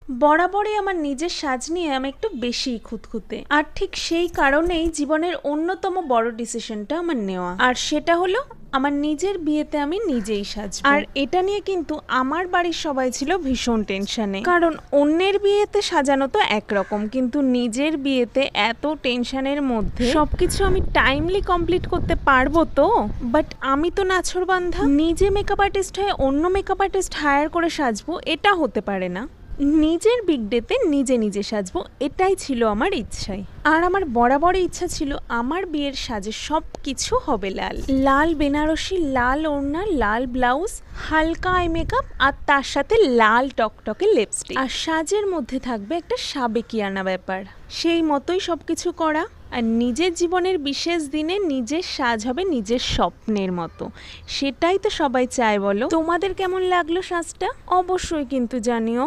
বরাবরই আমার নিজের সাজ নিয়ে আমি একটু বেশিই খুঁতখুঁতে, আর ঠিক সেই কারণেই জীবনের অন্যতম বড় ডিসিশনটা আমার নেওয়া, আর সেটা হলো আমার নিজের বিয়েতে আমি নিজেই সাজবো। আর এটা নিয়ে কিন্তু আমার বাড়ির সবাই ছিল ভীষণ টেনশনে, কারণ অন্যের বিয়েতে সাজানো তো একরকম, কিন্তু নিজের বিয়েতে এত টেনশনের মধ্যে সবকিছু আমি টাইমলি কমপ্লিট করতে পারবো তো? বাট আমি তো নাছোড়বান্ধা, নিজে মেকআপ আর্টিস্ট হয়ে অন্য মেকআপ আর্টিস্ট হায়ার করে সাজবো, এটা হতে পারে না। নিজের বিগ ডেতে নিজে নিজে সাজবো, এটাই ছিল আমার ইচ্ছাই। আর আমার বরাবরই ইচ্ছা ছিল আমার বিয়ের সাজে সব কিছু হবে লাল, লাল বেনারসি, লাল ওড়না, লাল ব্লাউজ, হালকা আই মেকআপ, আর তার সাথে লাল টকটকে লিপস্টিক, আর সাজের মধ্যে থাকবে একটা সাবেকিয়ানা ব্যাপার। সেই মতোই সবকিছু করা। আর নিজের জীবনের বিশেষ দিনে নিজের সাজ হবে নিজের স্বপ্নের মতো, সেটাই তো সবাই চায় বলো। তোমাদের কেমন লাগলো সাজটা অবশ্যই কিন্তু জানিও।